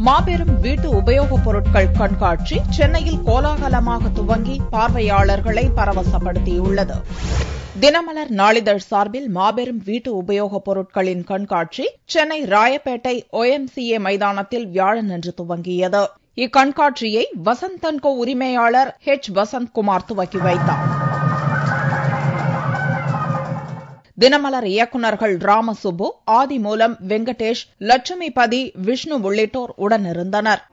மாபெரும் வீட்டு உபயோகப் பொருட்கள் கண்காட்சி சென்னையில் கோலாகலமாக துவங்கி பார்வையாளர்களை பரவசப்படுத்தியுள்ளது. தினமலர் நாளிதழ் சார்பில் மாபெரும் வீட்டு உபயோகப் பொருட்களின் கண்காட்சி சென்னை ராயப்பேட்டை OMCA மைதானத்தில் வியாழனன்று துவங்கியது. இக்கண்காட்சியை வசந்த் அண்ட் கோ உரிமையாளர் வசந்த்குமார் துவக்கி வைத்தார். தினமலர் இயக்குநர்கள் ராமசுப்பு, ஆதிமூலம், வெங்கடேஷ், லட்சுமிபதி, விஷ்ணு உள்ளிட்டோர் உடனிருந்தனர்.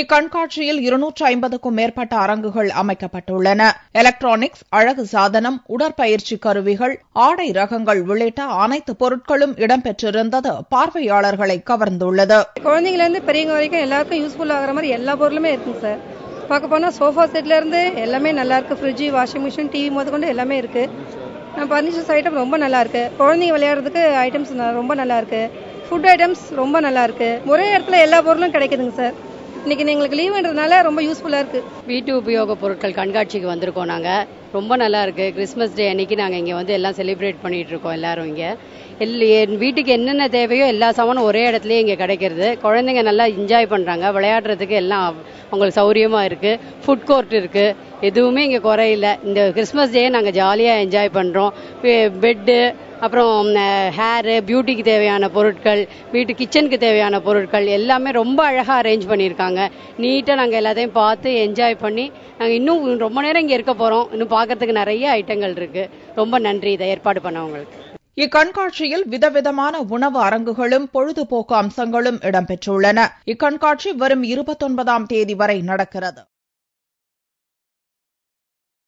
இக்கண்காட்சியில் 250க்கும் மேற்பட்ட அரங்குகள் அமைக்கப்பட்டுள்ளன. எலக்ட்ரானிக்ஸ், அழகு சாதனம், உடற்பயிற்சி கருவிகள், ஆடை ரகங்கள் உள்ளிட்ட அனைத்து பொருட்களும் இடம்பெற்றிருந்தது பார்வையாளர்களை கவர்ந்துள்ளது. குழந்தைங்கள இருந்து பெரியவங்க வரைக்கும் எல்லாருக்கும் யூஸ்ஃபுல் ஆகிற மாதிரி எல்லா பொருளுமே இருக்குங்க சார். பார்க்க போனா சோஃபா செட்ல இருந்து எல்லாமே நல்லா இருக்கு. ஃப்ரிட்ஜ், வாஷிங் மிஷின், டிவி முதற்கொண்டு எல்லாமே இருக்கு. பர்னிச்சர்ஸ் ஐட்டம் ரொம்ப நல்லா இருக்கு. குழந்தைங்க விளையாடுறதுக்கு ஐட்டம்ஸ் ரொம்ப நல்லா இருக்கு. ஃபுட் ஐட்டம்ஸ் ரொம்ப நல்லா இருக்கு. ஒரே இடத்துல எல்லா பொருளும் கிடைக்குதுங்க சார். இன்னைக்கு எங்களுக்கு லீவுன்றதுனால ரொம்ப யூஸ்ஃபுல்லா இருக்கு. வீட்டு உபயோக பொருட்கள் கண்காட்சிக்கு வந்திருக்கோம். நாங்க ரொம்ப நல்லா இருக்கு. கிறிஸ்மஸ் டே அன்னைக்கு நாங்க இங்க வந்து எல்லாம் செலிப்ரேட் பண்ணிட்டு இருக்கோம். எல்லாரும் இங்க வீட்டுக்கு என்னென்ன தேவையோ எல்லா சாமானும் ஒரே இடத்துலயே இங்க கிடைக்கிறது. குழந்தைங்க நல்லா என்ஜாய் பண்றாங்க. விளையாடுறதுக்கு எல்லாம் அவங்களுக்கு சௌரியமா இருக்கு. ஃபுட் கோர்ட் இருக்கு. எதுவுமே இங்க குறையில. இந்த கிறிஸ்மஸ் டே நாங்க ஜாலியா என்ஜாய் பண்றோம். பெட்டு, அப்புறம் ஹேரு, பியூட்டிக்கு தேவையான பொருட்கள், வீட்டு கிச்சனுக்கு தேவையான பொருட்கள் எல்லாமே ரொம்ப அழகா அரேஞ்ச் பண்ணியிருக்காங்க. நீட்டா நாங்க எல்லாத்தையும் பார்த்து என்ஜாய் பண்ணி நாங்க இன்னும் ரொம்ப நேரம் இங்க இருக்க போறோம். இன்னும் பார்க்கறதுக்கு நிறைய ஐட்டங்கள் இருக்கு. ரொம்ப நன்றி இதை ஏற்பாடு பண்ணவங்களுக்கு. இக்கண்காட்சியில் விதவிதமான உணவு அரங்குகளும் பொழுதுபோக்கு அம்சங்களும் இடம்பெற்றுள்ளன. இக்கண்காட்சி வரும் 29ஆம் தேதி வரை நடக்கிறது.